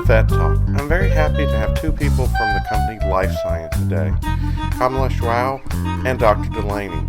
Vet Talk. I'm very happy to have two people from the company Lifescient today, Kamalesh Rao and Dr. Delaney.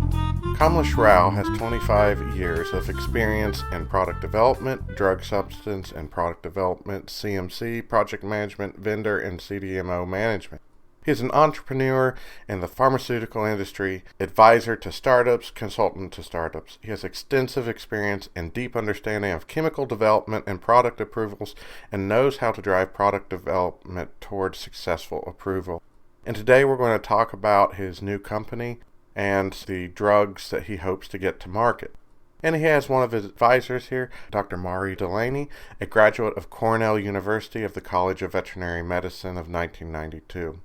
Kamalesh Rao has 25 years of experience in product development, drug substance and product development, CMC, project management, vendor, and CDMO management. He is an entrepreneur in the pharmaceutical industry, advisor to startups, consultant to startups. He has extensive experience and deep understanding of chemical development and product approvals and knows how to drive product development towards successful approval. And today we're going to talk about his new company and the drugs that he hopes to get to market. And he has one of his advisors here, Dr. Delaney, a graduate of Cornell University of the College of Veterinary Medicine of 1992.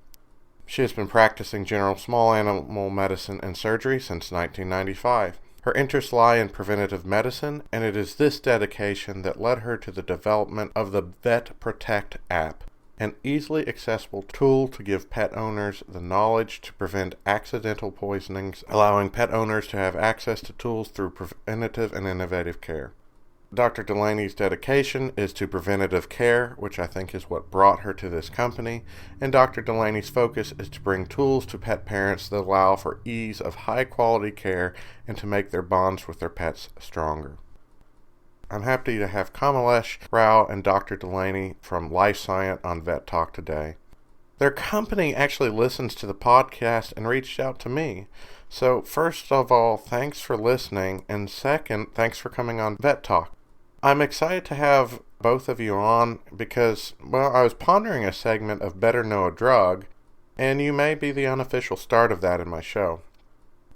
She has been practicing general small animal medicine and surgery since 1995. Her interests lie in preventative medicine, and it is this dedication that led her to the development of the Vet Protect app, an easily accessible tool to give pet owners the knowledge to prevent accidental poisonings, allowing pet owners to have access to tools through preventative and innovative care. Dr. Delaney's dedication is to preventative care, which I think is what brought her to this company, and Dr. Delaney's focus is to bring tools to pet parents that allow for ease of high-quality care and to make their bonds with their pets stronger. I'm happy to have Kamalesh Rao and Dr. Delaney from Lifescient on Vet Talk today. Their company actually listens to the podcast and reached out to me. So first of all, thanks for listening, and second, thanks for coming on Vet Talk. I'm excited to have both of you on because, well, I was pondering a segment of Better Know a Drug, and you may be the unofficial start of that in my show.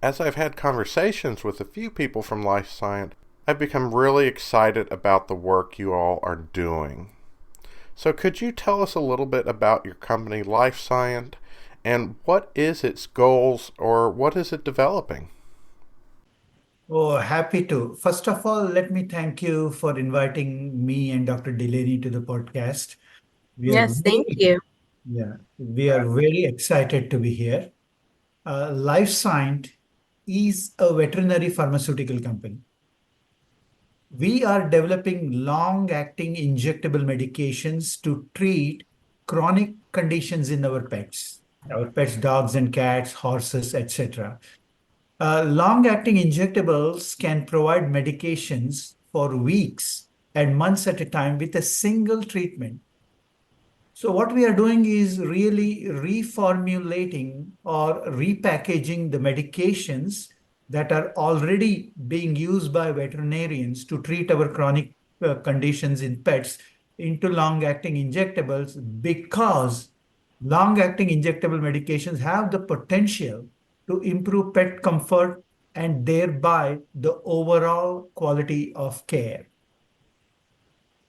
As I've had conversations with a few people from Lifescient, I've become really excited about the work you all are doing. So could you tell us a little bit about your company, Lifescient, and what is its goals or what is it developing? Oh, happy to. First of all, let me thank you for inviting me and Dr. Delaney to the podcast. Yes, thank you. We are very excited to be here. Lifescient is a veterinary pharmaceutical company. We are developing long-acting injectable medications to treat chronic conditions in our pets, dogs and cats, horses, etc. Long-acting injectables can provide medications for weeks and months at a time with a single treatment. So what we are doing is really reformulating or repackaging the medications that are already being used by veterinarians to treat our chronic conditions in pets into long-acting injectables, because long-acting injectable medications have the potential to improve pet comfort and thereby the overall quality of care.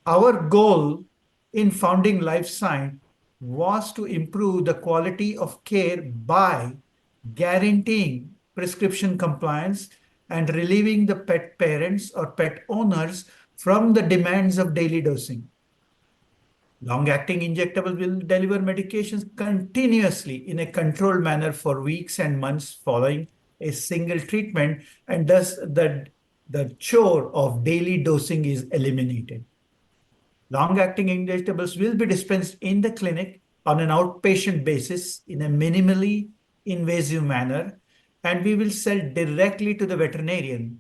Our goal in founding Lifescient was to improve the quality of care by guaranteeing prescription compliance and relieving the pet parents or pet owners from the demands of daily dosing. Long-acting injectables will deliver medications continuously in a controlled manner for weeks and months following a single treatment, and thus the chore of daily dosing is eliminated. Long-acting injectables will be dispensed in the clinic on an outpatient basis in a minimally invasive manner, and we will sell directly to the veterinarian.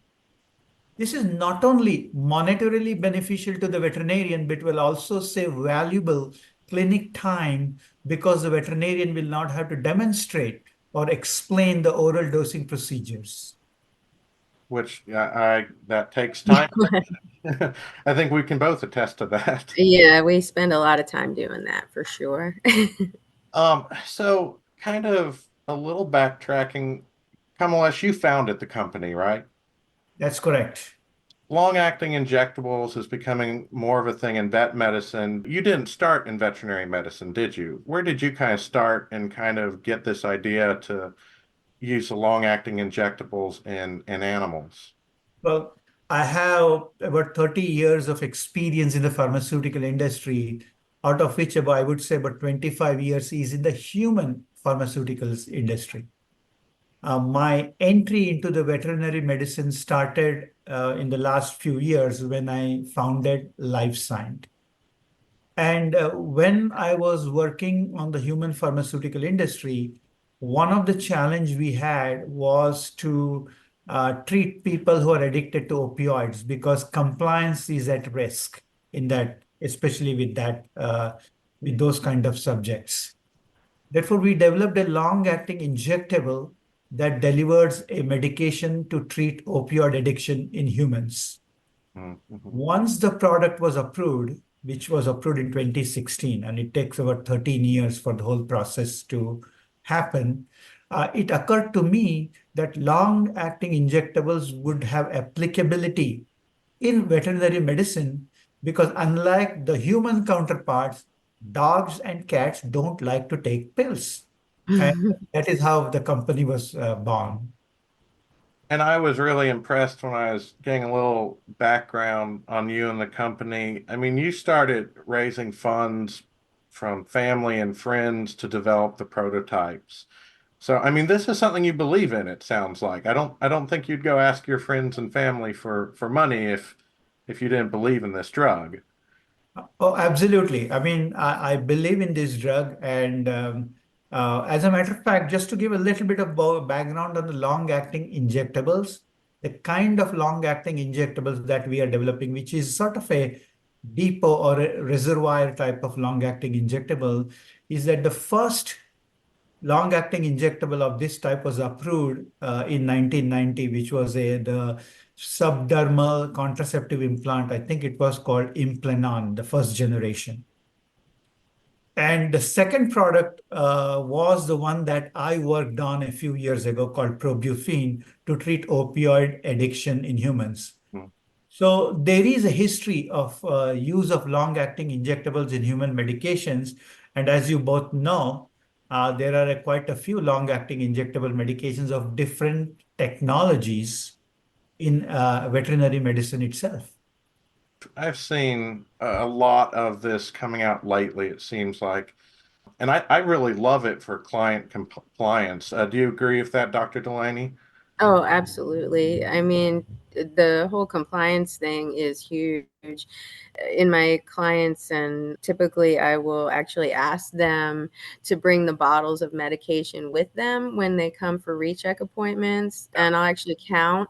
This is not only monetarily beneficial to the veterinarian, but will also save valuable clinic time because the veterinarian will not have to demonstrate or explain the oral dosing procedures. Which that takes time. I think we can both attest to that. Yeah, we spend a lot of time doing that for sure. So kind of a little backtracking, Kamalesh, you founded the company, right? That's correct. Long-acting injectables is becoming more of a thing in vet medicine. You didn't start in veterinary medicine, did you? Where did you kind of start and kind of get this idea to use the long-acting injectables in animals? Well, I have about 30 years of experience in the pharmaceutical industry, out of which I would say about 25 years is in the human pharmaceuticals industry. My entry into the veterinary medicine started in the last few years when I founded Lifescient. And when I was working on the human pharmaceutical industry, one of the challenge we had was to treat people who are addicted to opioids because compliance is at risk in that, especially with those kind of subjects. Therefore, we developed a long-acting injectable that delivers a medication to treat opioid addiction in humans. Mm-hmm. Once the product was approved, which was approved in 2016, and it takes about 13 years for the whole process to happen, it occurred to me that long-acting injectables would have applicability in veterinary medicine because unlike the human counterparts, dogs and cats don't like to take pills. And that is how the company was born. And I was really impressed when I was getting a little background on you and the company. I mean, you started raising funds from family and friends to develop the prototypes. So, I mean, this is something you believe in, it sounds like. I don't think you'd go ask your friends and family for money if you didn't believe in this drug. Oh, absolutely. I mean, I believe in this drug. And as a matter of fact, just to give a little bit of background on the long-acting injectables, the kind of long-acting injectables that we are developing, which is sort of a depot or a reservoir type of long-acting injectable, is that the first long-acting injectable of this type was approved in 1990, which was the subdermal contraceptive implant. I think it was called Implanon, the first generation. And the second product was the one that I worked on a few years ago called Probufin to treat opioid addiction in humans. Mm. So there is a history of use of long-acting injectables in human medications. And as you both know, there are quite a few long-acting injectable medications of different technologies in veterinary medicine itself. I've seen a lot of this coming out lately, it seems like. And I really love it for client compliance. Do you agree with that, Dr. Delaney? Oh, absolutely. I mean, the whole compliance thing is huge in my clients, and typically I will actually ask them to bring the bottles of medication with them when they come for recheck appointments, and I'll actually count.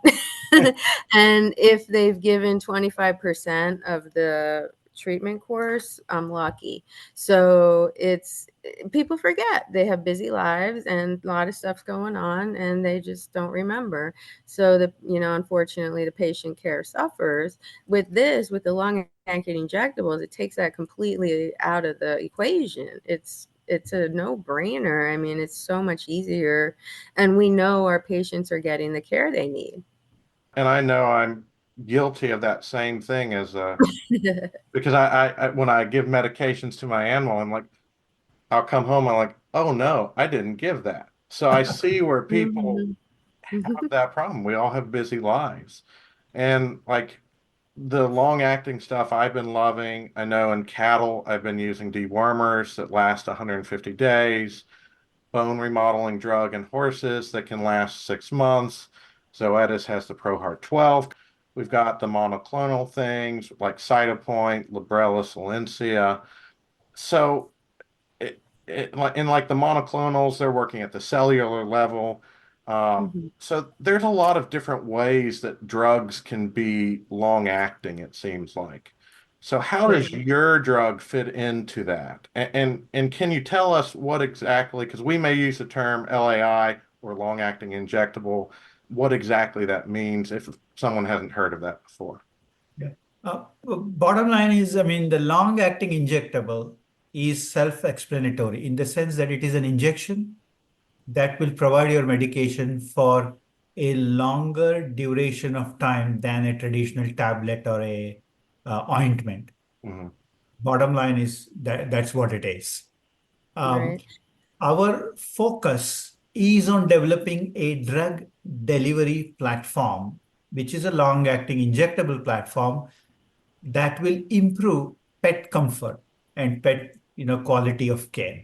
And if they've given 25% of the treatment course, I'm lucky. So it's people forget they have busy lives and a lot of stuff's going on and they just don't remember. So unfortunately the patient care suffers. With the long acting injectables, it takes that completely out of the equation. It's a no-brainer. I mean, it's so much easier, and we know our patients are getting the care they need. And I know I'm guilty of that same thing as because I when I give medications to my animal, I'm like, I'll come home, I'm like, oh no, I didn't give that. So I see where people Mhm. have that problem. We all have busy lives. And like the long acting stuff I've been loving. I know in cattle, I've been using dewormers that last 150 days, bone remodeling drug in horses that can last 6 months. Zoetis has the ProHeart 12. We've got the monoclonal things like Cytopoint, Librela, Solensia. So like the monoclonals, they're working at the cellular level. Mhm. So there's a lot of different ways that drugs can be long acting, it seems like. So how does your drug fit into that? And can you tell us what exactly, because we may use the term LAI or long acting injectable, what exactly that means if someone hasn't heard of that before? Yeah. Bottom line is, I mean, the long-acting injectable is self-explanatory in the sense that it is an injection that will provide your medication for a longer duration of time than a traditional tablet or a ointment. Mhm. Bottom line is that that's what it is. Um, Right. our focus is on developing a drug delivery platform, which is a long-acting injectable platform that will improve pet comfort and pet, quality of care.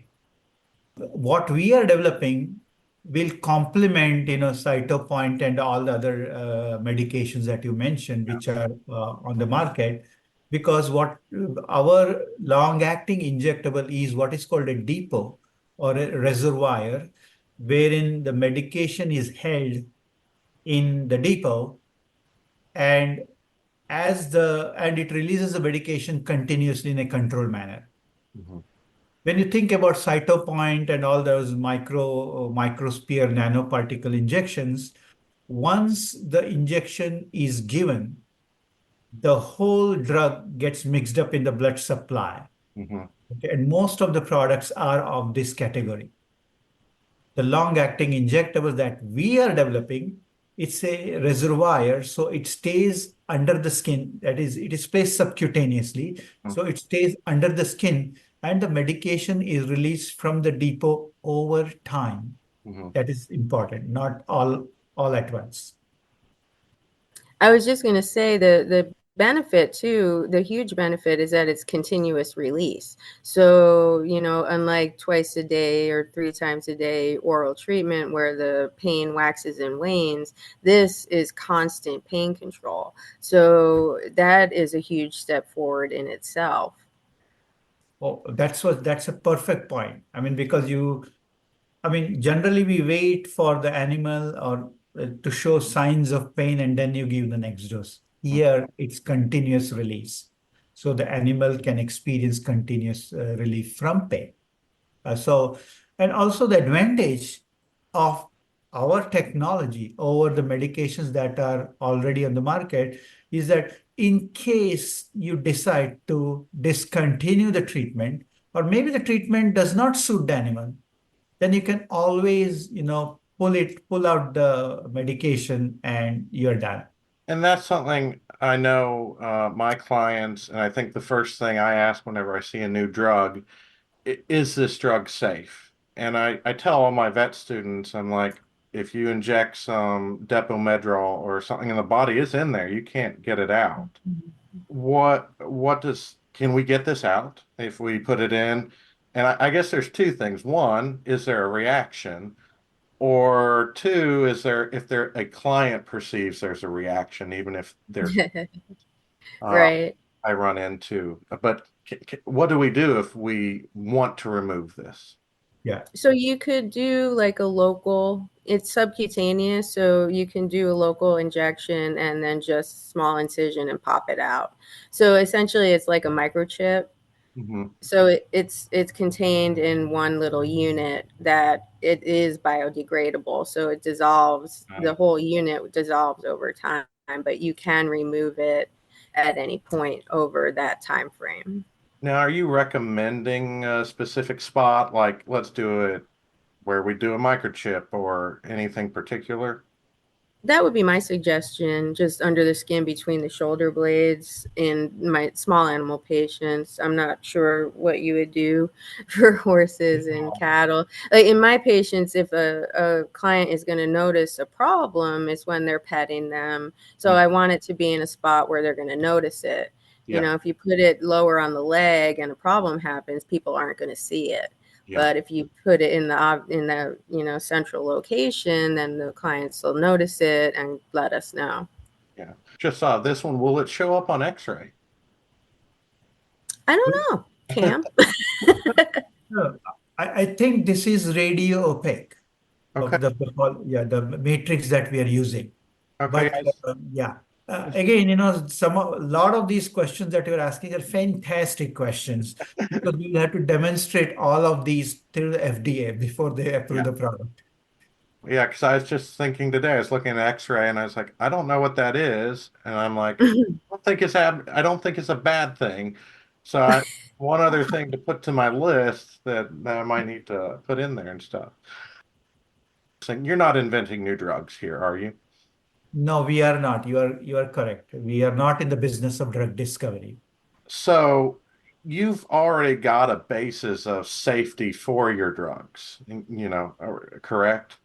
What we are developing will complement, Cytopoint and all the other medications that you mentioned, which are on the market, because what our long-acting injectable is what is called a depot or a reservoir, wherein the medication is held in the depot, and and it releases the medication continuously in a controlled manner. Hmm. When you think about cytopoint and all those microsphere nanoparticle injections, once the injection is given, the whole drug gets mixed up in the blood supply. Hmm. Okay? And most of the products are of this category. The long-acting injectables that we are developing, it's a reservoir, so it stays under the skin. That is, it is placed subcutaneously, so it stays under the skin, and the medication is released from the depot over time. Hmm. That is important, not all at once. I was just going to say the benefit too, the huge benefit is that it's continuous release. So, unlike twice a day or 3 times a day oral treatment where the pain waxes and wanes, this is constant pain control. So that is a huge step forward in itself. Oh, that's a perfect point. I mean, because generally we wait for the animal or to show signs of pain and then you give the next dose. Here, it's continuous release. So the animal can experience continuous relief from pain. And also the advantage of our technology over the medications that are already on the market is that in case you decide to discontinue the treatment, or maybe the treatment does not suit the animal, then you can always, pull out the medication and you're done. And that's something I know my clients, and I think the first thing I ask whenever I see a new drug, is this drug safe? And I tell all my vet students, I'm like, if you inject some Depomedrol or something in the body, it's in there. You can't get it out. Can we get this out if we put it in? And I guess there's two things. One, is there a reaction? Or two, is there if there a client perceives there's a reaction, even if there's uh, Right. I run into. But what do we do if we want to remove this? Yeah. So you could do like a local, it's subcutaneous, so you can do a local injection and then just small incision and pop it out. So essentially it's like a microchip. Hmm. So it's contained in one little unit that it is biodegradable. So it dissolves, the whole unit dissolves over time, but you can remove it at any point over that time frame. Now, are you recommending a specific spot, like let's do it where we do a microchip or anything particular? That would be my suggestion, just under the skin between the shoulder blades in my small animal patients. I'm not sure what you would do for horses and cattle. Like in my patients, if a client is going to notice a problem, it's when they're petting them. So Mm. I want it to be in a spot where they're going to notice it. Yeah, If you put it lower on the leg and a problem happens, people aren't going to see it. yeah, But if you put it in the central location, then the clients will notice it and let us know. yeah. Just saw this one. Will it show up on X-ray? I don't know, Cam. No, I think this is radio opaque Okay, of the matrix that we are using. okay. But yeah, again, a lot of these questions that you're asking are fantastic questions because we have to demonstrate all of these through the FDA before they approve Yeah, the product. yeah. Because I was just thinking today, I was looking at X-ray, and I was like, I don't know what that is, and I'm like, I don't think it's a bad thing. So one other thing to put to my list that I might need to put in there and stuff. So you're not inventing new drugs here, are you? No, we are not. You are correct. We are not in the business of drug discovery. So you've already got a basis of safety for your drugs, correct?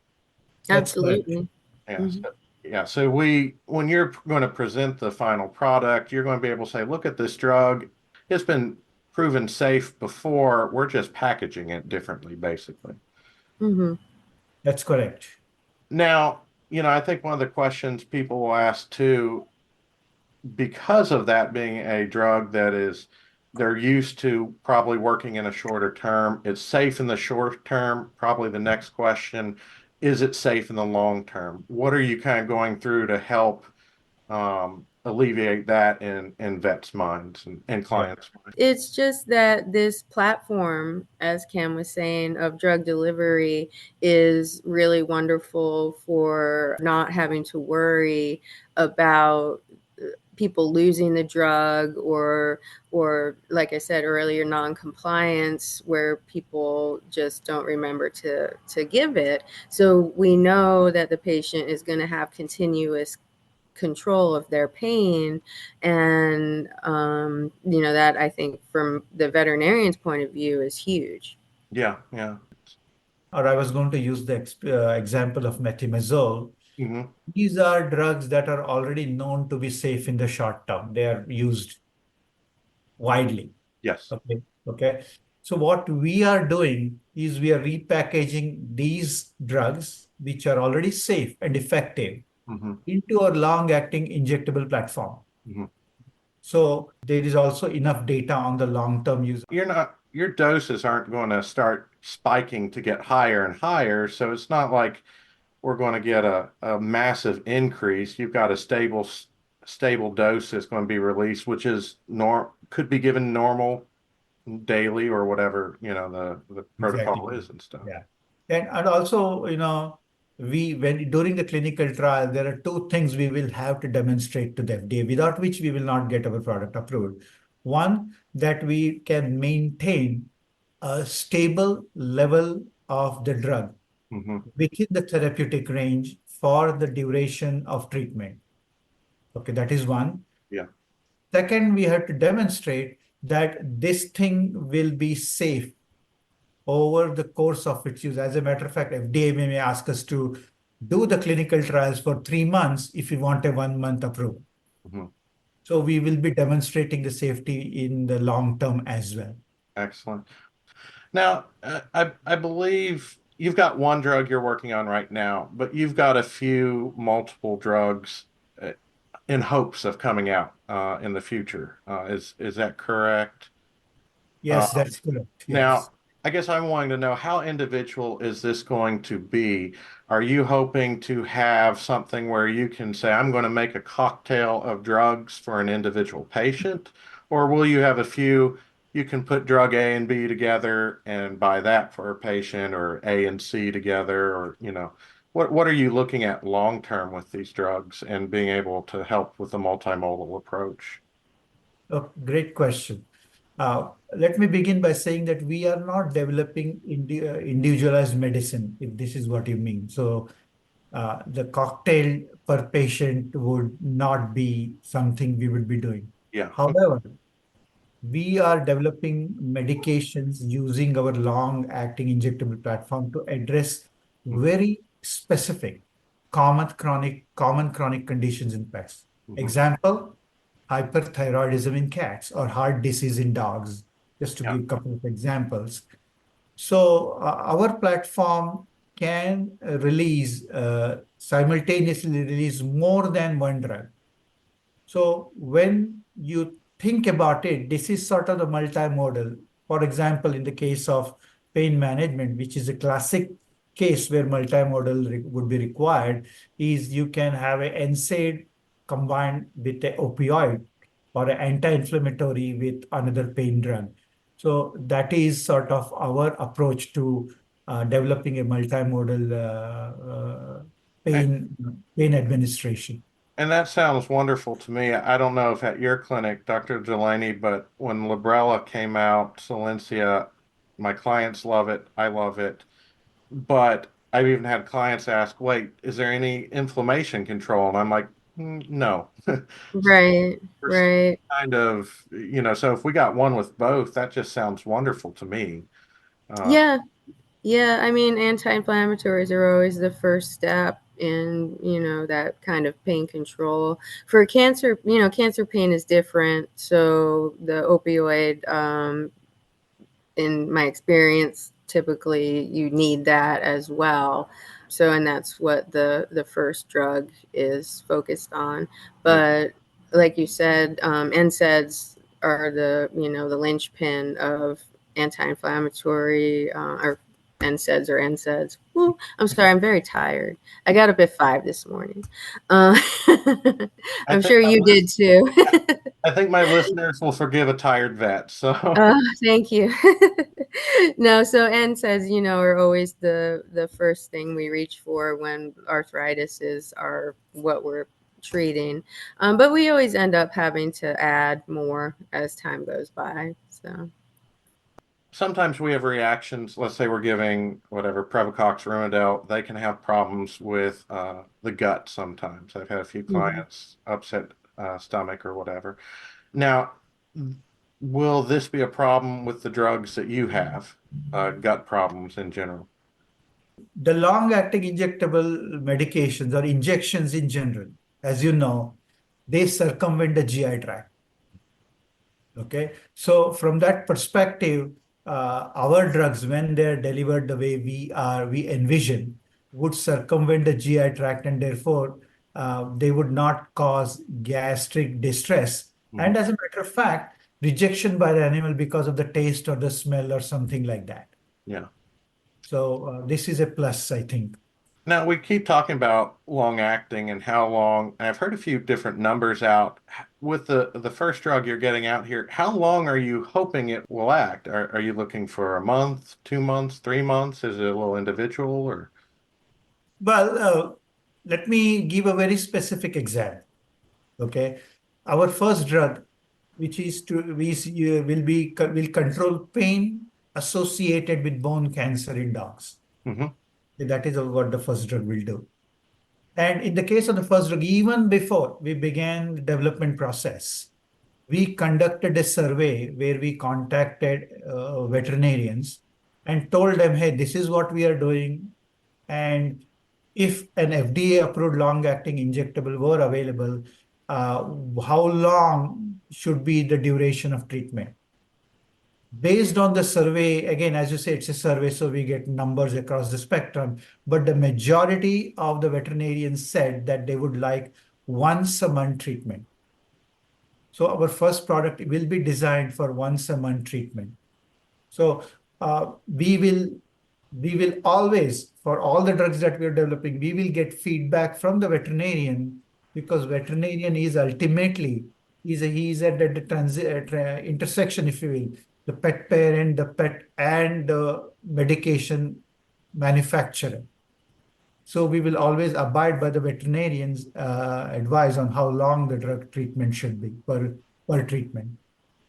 That's correct. Absolutely. Yeah. Mhm. Yeah. So when you're going to present the final product, you're going to be able to say, look at this drug. It's been proven safe before. We're just packaging it differently, basically. Mhm. That's correct. Now, I think one of the questions people will ask too, because of that being a drug that is, they're used to probably working in a shorter term. It's safe in the short term. Probably the next question, is it safe in the long term? What are you kind of going through to help alleviate that in vets' minds and Yeah. clients' minds? It's just that this platform, as Cam was saying, of drug delivery is really wonderful for not having to worry about people losing the drug, or like I said earlier, non-compliance, where people just don't remember to give it. So we know that the patient is going to have continuous control of their pain. And that, I think, from the veterinarian's point of view, is huge. Yeah, yeah. Or I was going to use the example of methimazole. Hmm. These are drugs that are already known to be safe in the short term. They are used widely. Yes. Okay. Okay. So what we are doing is we are repackaging these drugs, which are already safe and effective, Hmm. into a long-acting injectable platform. Hmm. So there is also enough data on the long-term use. Your doses aren't going to start spiking to get higher and higher. So it's not like we're going to get a massive increase. You've got a stable dose that's going to be released, which is could be given normal daily or whatever, the Exactly. protocol is and stuff. Yeah. And also, when during the clinical trial, there are two things we will have to demonstrate to the FDA, without which we will not get our product approved. One, that we can maintain a stable level of the drug Hmm. within the therapeutic range for the duration of treatment. Okay, that is one. Yeah. Second, we have to demonstrate that this thing will be safe over the course of its use. As a matter of fact, FDA may ask us to do the clinical trials for 3 months if we want a 1 month approval. Hmm. So we will be demonstrating the safety in the long term as well. Excellent. Now, I believe you've got one drug you're working on right now, but you've got a few multiple drugs uh, in hopes of coming out in the future. Is that correct? Uh, Yes, that's correct. Yes. Now, I guess I'm wanting to know, how individual is this going to be? Are you hoping to have something where you can say, I'm going to make a cocktail of drugs for an individual patient? Or will you have a few, you can put drug A and B together and buy that for a patient, or A and C together, or, what are you looking at long term with these drugs and being able to help with the multimodal approach? Oh, great question. Let me begin by saying that we are not developing individualized medicine, if this is what you mean. So the cocktail per patient would not be something we would be doing. Yeah. However, we are developing medications using our long-acting injectable platform to address very specific common chronic conditions in pets. Mhm. Example, hyperthyroidism in cats or heart disease in dogs, just to Yeah. give a couple of examples. So our platform can simultaneously release more than one drug. So when you think about it, this is sort of the multimodal. For example, in the case of pain management, which is a classic case where multimodal would be required, is you can have an NSAID combined with an opioid or an anti-inflammatory with another pain drug. So that is sort of our approach to developing a multimodal pain administration. And that sounds wonderful to me. I don't know if at your clinic, Dr. Delaney, but when Librela came out, Silencia, my clients love it. I love it. But I've even had clients ask, wait, is there any inflammation control? And I'm like, no. Right, We're right. kind of, so if we got one with both, that just sounds wonderful to me. Uh, Yeah, yeah. I mean, anti-inflammatories are always the first step in, that kind of pain control. For cancer, cancer pain is different. So the opioid, in my experience, typically you need that as well. So, and that's what the first drug is focused on. yeah. But like you said, NSAIDs are the linchpin of anti-inflammatory, or NSAIDs. Ooh, I'm sorry, I'm very tired. I got up at 5 this morning. I I'm think sure my you did too. I think my listeners will forgive a tired vet. So Thank you. No, so NSAIDs, are always the first thing we reach for when arthritis is what we're treating. But we always end up having to add more as time goes by. So sometimes we have reactions. Let's say we're giving whatever Previcox Rimadyl, they can have problems with the gut sometimes. I've had a few Mhm. clients upset stomach or whatever. Now, will this be a problem with the drugs that you have, gut problems in general? The long-acting injectable medications or injections in general, as you know, they circumvent the GI tract. Okay, so from that perspective, our drugs, when they're delivered the way we envision, would circumvent the GI tract, and therefore they would not cause gastric distress. Mhm. And as a matter of fact, rejection by the animal because of the taste or the smell or something like that. Yeah. So this is a plus, I think. Now we keep talking about long acting and how long, and I've heard a few different numbers out. With the first drug you're getting out here, how long are you hoping it will act? Are you looking for a month, 2 months, 3 months? Is it a little individual or? Well, let me give a very specific example. Okay, our first drug, which is to will control pain associated with bone cancer in dogs. Mhm. That is what the first drug will do. And in the case of the first drug, even before we began the development process, we conducted a survey where we contacted veterinarians and told them, hey, this is what we are doing. And if an FDA approved long acting injectable were available, uh, how long should be the duration of treatment? Based on the survey, again, as you say, it's a survey, so we get numbers across the spectrum. But the majority of the veterinarians said that they would like once a month treatment. So our first product will be designed for once a month treatment. So we will always, for all the drugs that we are developing, we will get feedback from the veterinarian, because veterinarian is ultimately he's at the intersection, if you will, the pet parent, the pet, and the medication manufacturer. So we will always abide by the veterinarian's advice on how long the drug treatment should be per treatment.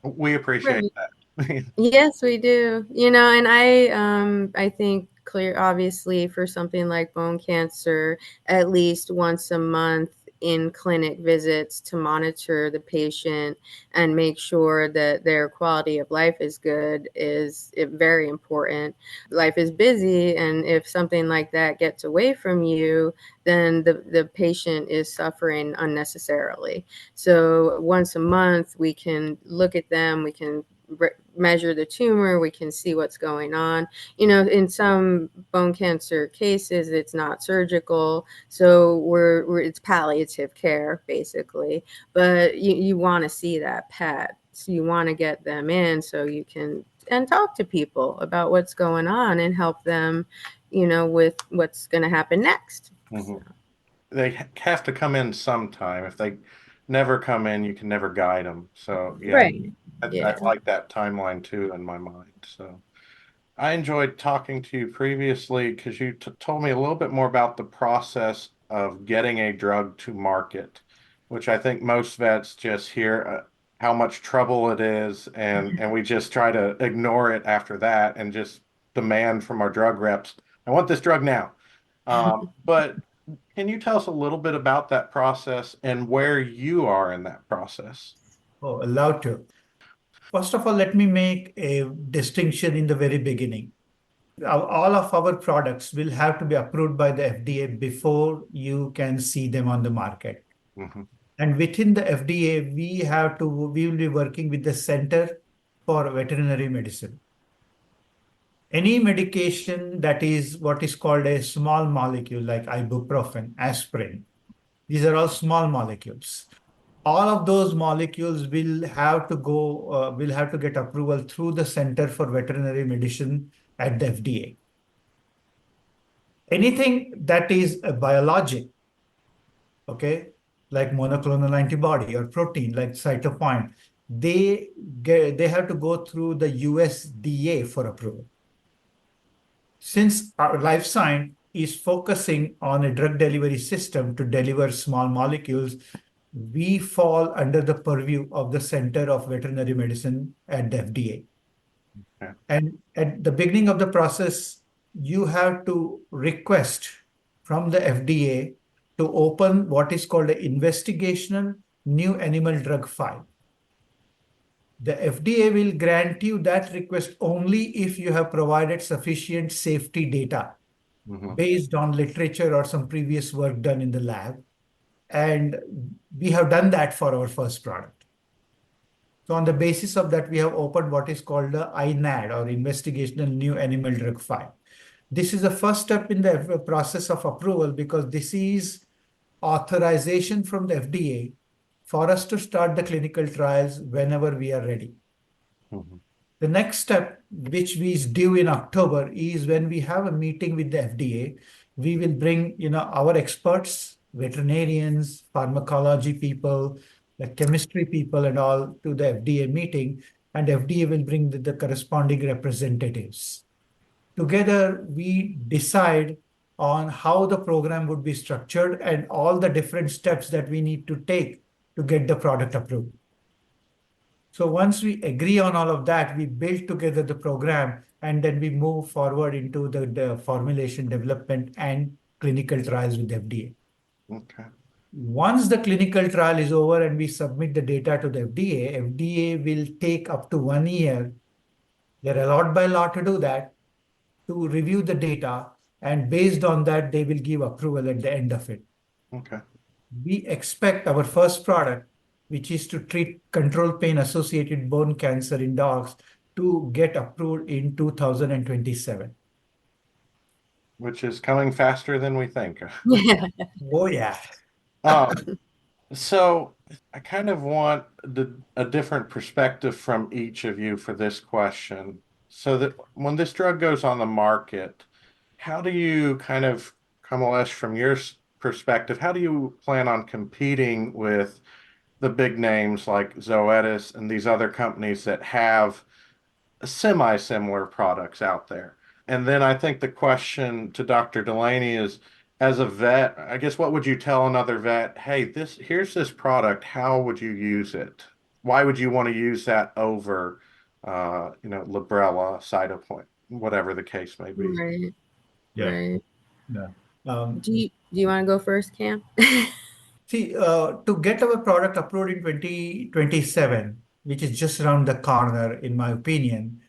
We appreciate Right. that. Yes, we do. And I think clear obviously for something like bone cancer, at least once a month in clinic visits to monitor the patient and make sure that their quality of life is good is very important. Life is busy, and if something like that gets away from you, then the patient is suffering unnecessarily. So once a month, we can look at them, we can measure the tumor, we can see what's going on. In some bone cancer cases, it's not surgical, so it's palliative care basically. But you want to see that pet, so you want to get them in so you can and talk to people about what's going on and help them, with what's going to happen next. Mhm. They have to come in sometime. If they never come in, you can never guide them. So yeah, Right. I Yeah. like that timeline too in my mind. So I enjoyed talking to you previously because you told me a little bit more about the process of getting a drug to market, which I think most vets just hear how much trouble it is, and we just try to ignore it after that and just demand from our drug reps, I want this drug now. But can you tell us a little bit about that process and where you are in that process? Oh, allowed to. First of all, let me make a distinction in the very beginning. All of our products will have to be approved by the FDA before you can see them on the market. Hmm. And within the FDA, we will be working with the Center for Veterinary Medicine. Any medication that is what is called a small molecule, like ibuprofen, aspirin, these are all small molecules. all of those molecules will have to get approval through the Center for Veterinary Medicine at the FDA. Anything that is a biologic, okay, like monoclonal antibody or protein like cytokine, they have to go through the USDA for approval. Since our life science is focusing on a drug delivery system to deliver small molecules, we fall under the purview of the Center of Veterinary Medicine at the FDA. Yeah. And at the beginning of the process, you have to request from the FDA to open what is called an investigational new animal drug file. The FDA will grant you that request only if you have provided sufficient safety data based on literature or some previous work done in the lab. And we have done that for our first product. So on the basis of that, we have opened what is called the INAD, or Investigational New Animal Drug File. This is the first step in the process of approval because this is authorization from the FDA for us to start the clinical trials whenever we are ready. The next step, which is due in October, is when we have a meeting with the FDA. We will bring, our experts, veterinarians, pharmacology people, the chemistry people, and all to the FDA meeting, and FDA will bring the corresponding representatives. Together, we decide on how the program would be structured and all the different steps that we need to take to get the product approved. So once we agree on all of that, we build together the program, and then we move forward into the formulation development and clinical trials with FDA. Okay. Once the clinical trial is over and we submit the data to the FDA, FDA will take up to 1 year. They're allowed by law to do that, to review the data, and based on that, they will give approval at the end of it. Okay. We expect our first product, which is to treat control pain-associated bone cancer in dogs, to get approved in 2027. Which is coming faster than we think. Yeah. Oh, yeah. So I kind of want a different perspective from each of you for this question. So that when this drug goes on the market, how do you kind of, Kamalesh, from your perspective, how do you plan on competing with the big names like Zoetis and these other companies that have semi-similar products out there? And then I think the question to Dr. Delaney is, as a vet, I guess what would you tell another vet? Hey, here's this product. How would you use it? Why would you want to use that over, Librela, Cytopoint, whatever the case may be? Right. Yeah. Right. Yeah. Do you want to go first, Cam? See, to get our product approved in 2027, which is just around the corner, in my opinion,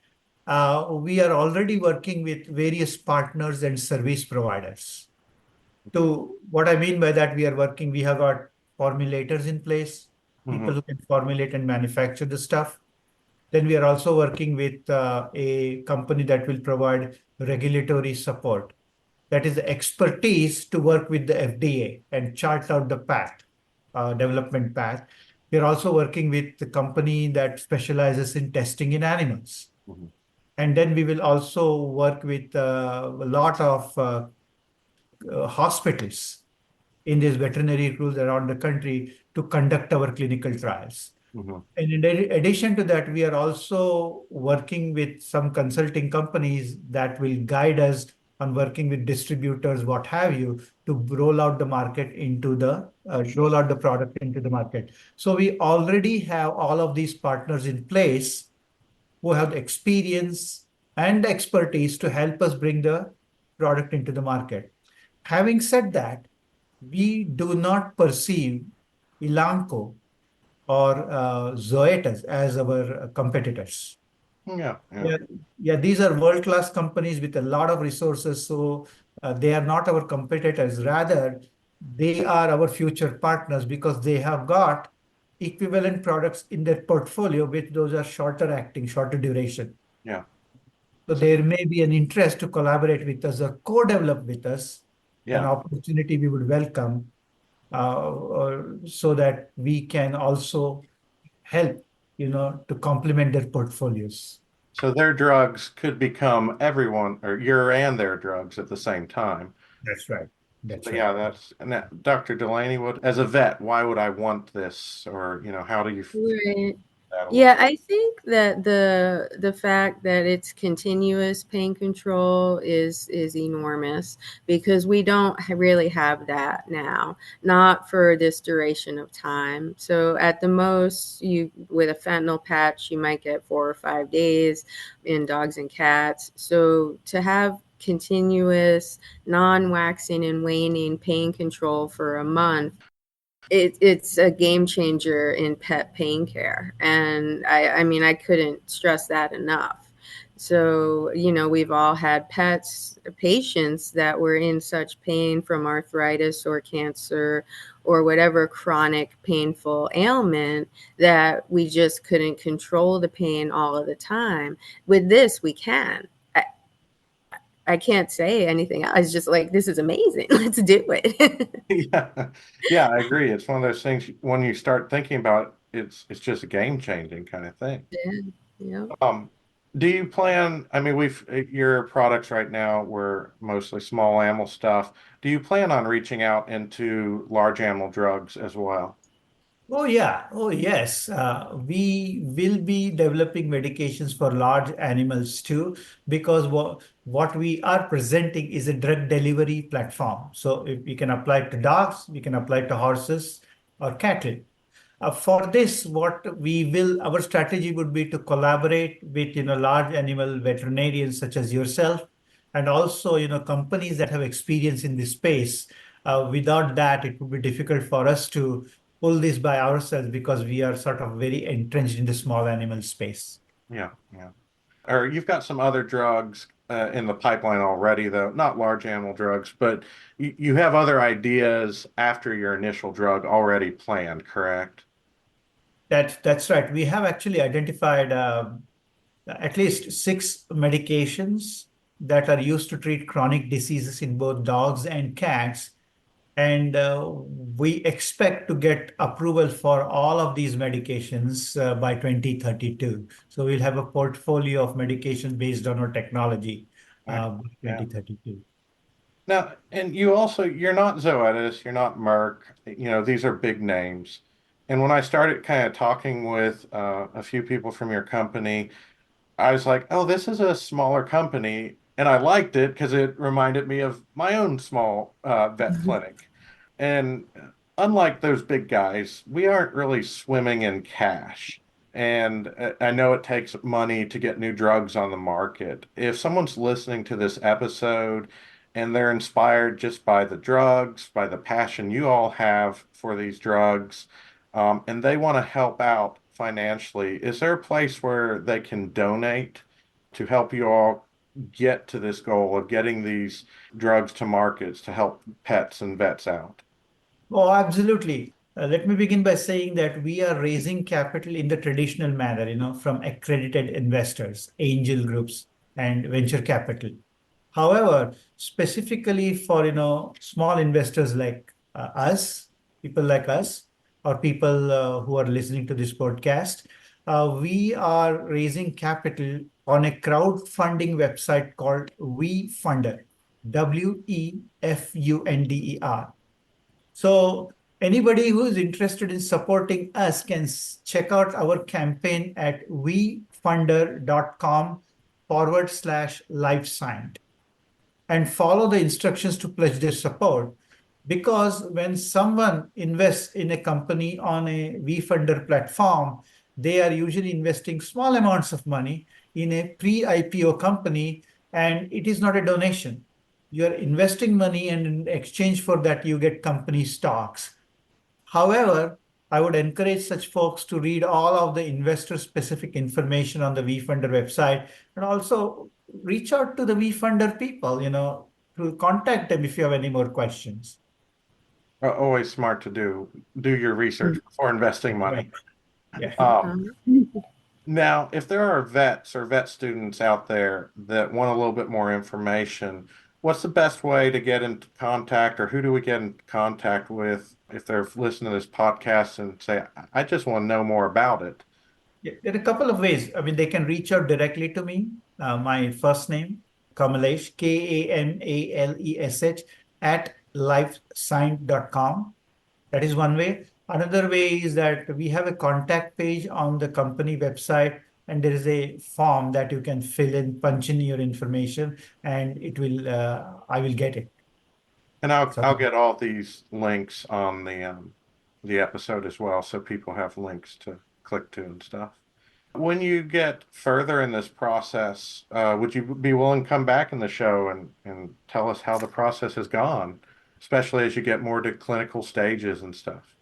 we are already working with various partners and service providers. So what I mean by that, we have got formulators in place, people who can formulate and manufacture the stuff. Then we are also working with a company that will provide regulatory support. That is the expertise to work with the FDA and chart out the path, development path. We are also working with the company that specializes in testing in animals. And then we will also work with a lot of hospitals in these veterinary schools around the country to conduct our clinical trials. And in addition to that, we are also working with some consulting companies that will guide us on working with distributors, what have you, to roll out the product into the market. So we already have all of these partners in place who have the experience and expertise to help us bring the product into the market. Having said that, we do not perceive Elanco or Zoetis as our competitors. Yeah. These are world-class companies with a lot of resources, so they are not our competitors. Rather, they are our future partners because they have got equivalent products in their portfolio, which those are shorter acting, shorter duration. Yeah. So there may be an interest to collaborate with us or co-develop with us, Yeah. an opportunity we would welcome. so that we can also help, to complement their portfolios. So their drugs could become everyone or your and their drugs at the same time. That's right. So That's right. yeah, that's and that, Dr. Delaney, would as a vet, why would I want this? Or, how do you feel Right. that a little? Yeah, I think that the fact that it's continuous pain control is enormous because we don't really have that now, not for this duration of time. So at the most, you with a fentanyl patch, you might get 4 or 5 days in dogs and cats. So to have continuous non-waxing and waning pain control for a month, it's a game changer in pet pain care. And I mean, I couldn't stress that enough. So, we've all had patients that were in such pain from arthritis or cancer or whatever chronic painful ailment that we just couldn't control the pain all of the time. With this, we can. I can't say anything. I was just like, this is amazing. Let's do it. Yeah, yeah, I agree. It's one of those things when you start thinking about it, it's just a game changing kind of thing. Yeah. Yeah. Um, do you plan, I mean, your products right now were mostly small animal stuff. Do you plan on reaching out into large animal drugs as well? Oh, yeah. Oh, yes. We will be developing medications for large animals too, because what we are presenting is a drug delivery platform. So if we can apply it to dogs, we can apply it to horses or cattle. For this, our strategy would be to collaborate with, large animal veterinarians such as yourself, and also, companies that have experience in this space. Without that, it would be difficult for us to pull this by ourselves because we are sort of very entrenched in the small animal space. Yeah, yeah. Or you've got some other drugs in the pipeline already, though, not large animal drugs, but you have other ideas after your initial drug already planned, correct? That's right. We have actually identified at least 6 medications that are used to treat chronic diseases in both dogs and cats. And we expect to get approval for all of these medications by 2032. So we'll have a portfolio of medications based on our technology by Yeah. 2032. Now, and you're not Zoetis, you're not Merck, these are big names. And when I started kind of talking with a few people from your company, I was like, oh, this is a smaller company. And I liked it because it reminded me of my own small vet clinic. And unlike those big guys, we aren't really swimming in cash. And I know it takes money to get new drugs on the market. If someone's listening to this episode and they're inspired just by the drugs, by the passion you all have for these drugs, and they want to help out financially, is there a place where they can donate to help you all get to this goal of getting these drugs to markets to help pets and vets out? Oh, absolutely. Let me begin by saying that we are raising capital in the traditional manner, from accredited investors, angel groups, and venture capital. However, specifically for, small investors like people like us, or people who are listening to this podcast, we are raising capital on a crowdfunding website called WeFunder, WeFunder. So anybody who is interested in supporting us can check out our campaign at wefunder.com/lifescient and follow the instructions to pledge their support. Because when someone invests in a company on a WeFunder platform, they are usually investing small amounts of money in a pre-IPO company, and it is not a donation. You're investing money, and in exchange for that, you get company stocks. However, I would encourage such folks to read all of the investor specific information on the WeFunder website, and also reach out to the WeFunder people, to contact them if you have any more questions. Always smart to do your research before investing money. Right. Yeah. Um, Now, if there are vets or vet students out there that want a little bit more information, What's the best way to get into contact, or who do we get in contact with if they're listening to this podcast and say, I just want to know more about it? Yeah, there are a couple of ways. I mean, they can reach out directly to me. My first name, Kamalesh, Kamalesh, at lifescient.com. That is one way. Another way is that we have a contact page on the company website, and there is a form that you can fill in, punch in your information, and I will get it. And I'll So, I'll get all these links on the episode as well, so people have links to click to and stuff. When you get further in this process, would you be willing to come back in the show and tell us how the process has gone, especially as you get more to clinical stages and stuff?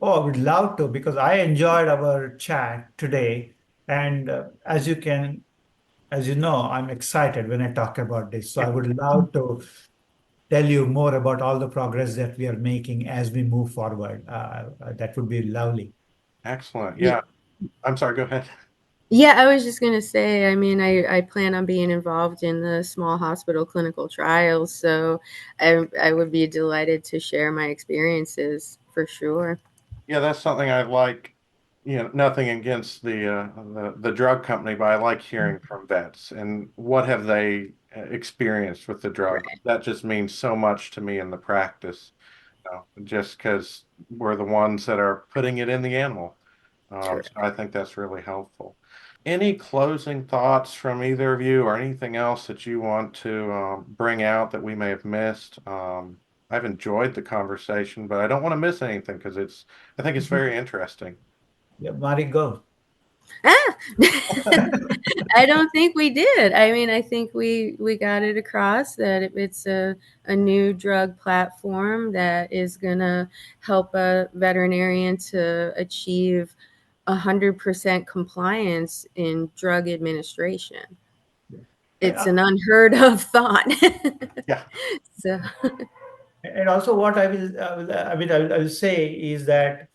I would love to because I enjoyed our chat today. And as you know, I'm excited when I talk about this. So I would love to tell you more about all the progress that we are making as we move forward. That would be lovely. Excellent. Ye- Yeah. I'm sorry, go ahead. Yeah, I was just going to say, I mean, I plan on being involved in the small hospital clinical trials, so I would be delighted to share my experiences for sure. Yeah, that's something I like. Nothing against the drug company, but I like hearing from vets and what have they experienced with the drug. Right. That just means so much to me in the practice, just because we're the ones that are putting it in the animal. True. So I think that's really helpful. Any closing thoughts from either of you, or anything else that you want to bring out that we may have missed? I've enjoyed the conversation, but I don't want to miss anything because I think it's very interesting. Yeah, Mari, go. Ah! I don't think we did. I mean, I think we got it across that it's a new drug platform that is going to help a veterinarian to achieve 100% compliance in drug administration. It's an unheard of thought. Yeah. So, And also, what I will say is that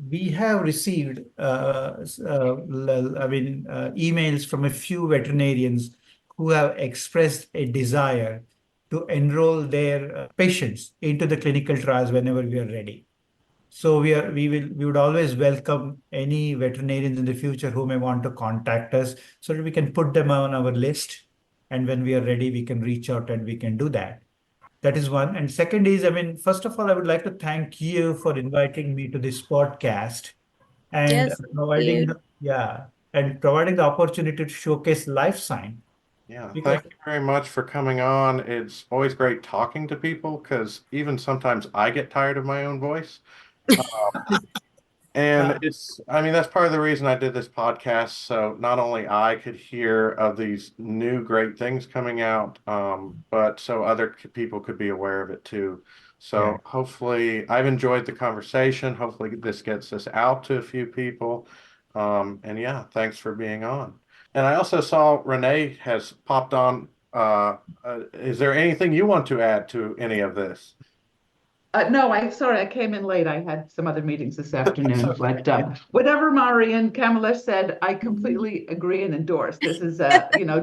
we have received, emails from a few veterinarians who have expressed a desire to enroll their patients into the clinical trials whenever we are ready. So we would always welcome any veterinarians in the future who may want to contact us so that we can put them on our list. And when we are ready, we can reach out and we can do that. That is one. And second is, I mean, first of all, I would like to thank you for inviting me to this podcast and yes, thank you. providing the opportunity to showcase Lifescient. Yeah, Because thank you very much for coming on. It's always great talking to people because even sometimes I get tired of my own voice. And uh, I mean, that's part of the reason I did this podcast. So not only I could hear of these new great things coming out, but so other people could be aware of it too. yeah, So hopefully I've enjoyed the conversation. Hopefully this gets us out to a few people. And yeah, thanks for being on. And I also saw Renee has popped on. Is there anything you want to add to any of this? No, sorry, I came in late. I had some other meetings this afternoon, okay. but whatever Mari and Kamalesh said, I completely agree and endorse. This is,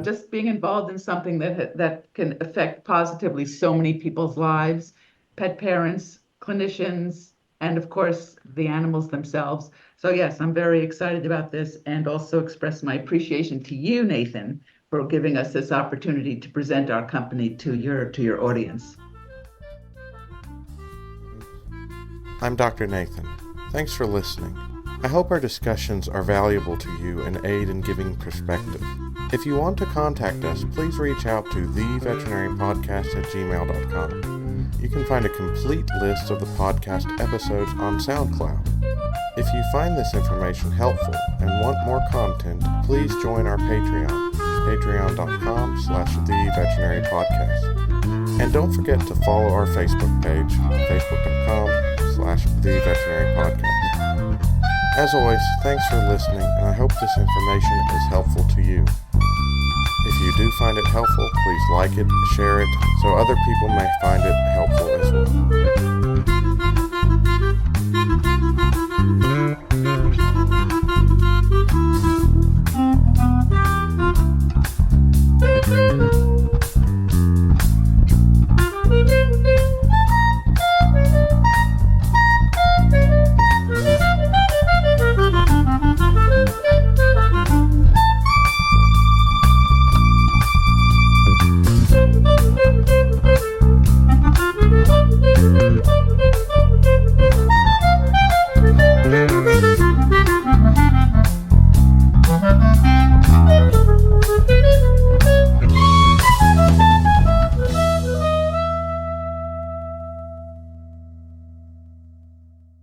just being involved in something that can affect positively so many people's lives, pet parents, clinicians, and of course, the animals themselves. So yes, I'm very excited about this and also express my appreciation to you, Nathan, for giving us this opportunity to present our company to your audience. I'm Dr. Nathan. Thanks for listening. I hope our discussions are valuable to you and aid in giving perspective. If you want to contact us, please reach out to theveterinarypodcast@gmail.com. You can find a complete list of the podcast episodes on SoundCloud. If you find this information helpful and want more content, please join our Patreon, patreon.com/theveterinarypodcast. And don't forget to follow our Facebook page, facebook.com/theveterinarypodcast. As always, thanks for listening, and I hope this information is helpful to you. If you do find it helpful, please like it, share it, so other people may find it helpful as well. you.